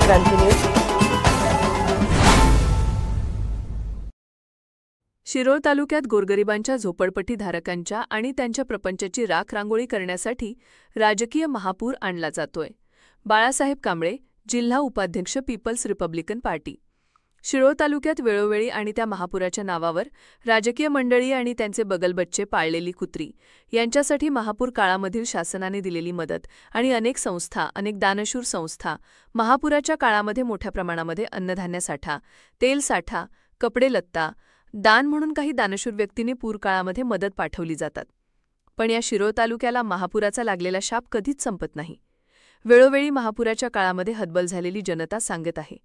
भीमक्रांती news. Shirol तालुक्यात गोरगरिबांच्या झोपडपट्टीधारकांच्या आणि त्यांच्या प्रपंचाची राख रांगोळी करण्यासाठी राजकीय महापूर आणला जातोय। बाळासाहेब कांबळे, जिल्हा उपाध्यक्ष, पीपल्स रिपब्लिकन पार्टी। शिरोळ तालुक्यात वेळोवेळी आणि त्या महापुराच्या नावावर राजकीय मंडळी आणि त्यांचे बगलबच्चे, पाळलेली कुत्री यांच्यासाठी महापूर काळामधील शासनाने दिलेली मदत आणि अनेक संस्था, अनेक दानशूर संस्था महापुराच्या काळामध्ये मोठ्या प्रमाणामध्ये अन्नधान्य साठा, तेल साठा, कपडे लत्ता दान म्हणून काही दानशूर व्यक्तींनी पूर काळामध्ये मदत पाठवली जातात। पण या शिरोळ तालुक्याला महापुराचा लागलेला शाप कधीच संपत नाही। वेळोवेळी महापुराच्या काळामध्ये हतबल झालेली जनता सांगत आहे,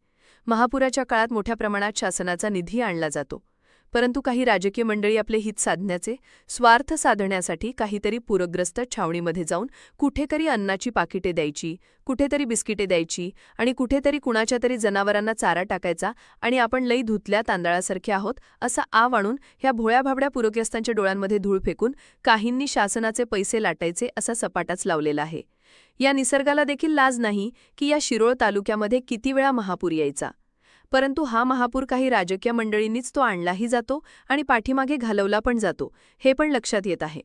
महापुराच्या काळात मोठ्या प्रमाणात शासनाचा निधी आणला जातो, परंतु काही राजकीय मंडळी आपले हित साधण्याचे, स्वार्थ साधण्यासाठी काहीतरी पूरग्रस्त छावणीमध्ये जाऊन कुठेतरी अन्नाची पाकिटे द्यायची, कुठेतरी बिस्किटे द्यायची आणि कुठेतरी कुणाच्या तरी जनावरांना चारा टाकायचा आणि आपण लई धुतल्या तांदळासारखे आहोत असा आव आणून ह्या भोळ्या भाबड्या पूरग्रस्तांच्या डोळ्यांमध्ये धूळ फेकून काहींनी शासनाचे पैसे लाटायचे असा सपाटाच लावलेला आहे। या निसर्गाला देखील लाज नाही की या शिरोळ तालुक्यामध्ये किती वेळा महापूर यायचा, परंतु हा महापूर काही राजकीय मंडळींनीच तो आणलाही जातो आणि पाठीमागे घालवला पण जातो, हे पण लक्षात येत आहे।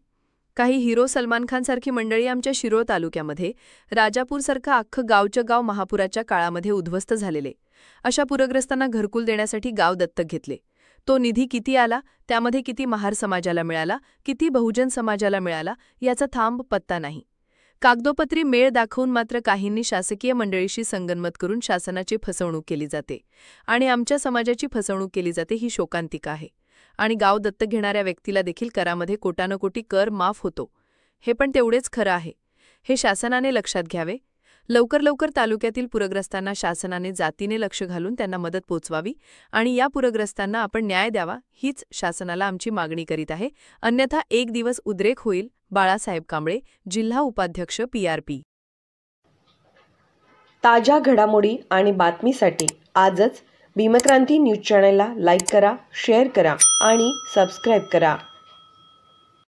काही हिरो सलमान खानसारखी मंडळी आमच्या शिरोळ तालुक्यामध्ये राजापूरसारखं अख्खं गावच्या गाव महापुराच्या काळामध्ये उद्ध्वस्त झालेले, अशा पूरग्रस्तांना घरकुल देण्यासाठी गाव दत्तक घेतले। तो निधी किती आला, त्यामध्ये किती महार समाजाला मिळाला, किती बहुजन समाजाला मिळाला, याचा थांब पत्ता नाही। कागदोपत्री मेळ दाखवून मात्र काहींनी शासकीय मंडळीशी संगनमत करून शासनाची फसवणूक केली जाते आणि आमच्या समाजाची फसवणूक केली जाते, ही शोकांतिका आहे। आणि गाव दत्तक घेणाऱ्या व्यक्तीला देखील करामध्ये कोटानकोटी कर माफ होतो, हे पण तेवढेच खरं आहे। हे शासनाने लक्षात घ्यावे। लवकर तालुक्यातील पूरग्रस्तांना शासनाने जातीने लक्ष घालून त्यांना मदत पोचवावी आणि या पूरग्रस्तांना आपण न्याय द्यावा, हीच शासनाला आमची मागणी करीत आहे। अन्यथा एक दिवस उद्रेक होईल। बाळासाहेब कांबळे, जिल्हा उपाध्यक्ष, PRP। ताज्या घडामोडी आणि बातमीसाठी आजच भीमक्रांती न्यूज चॅनलला लाईक करा, शेअर करा आणि सबस्क्राईब करा।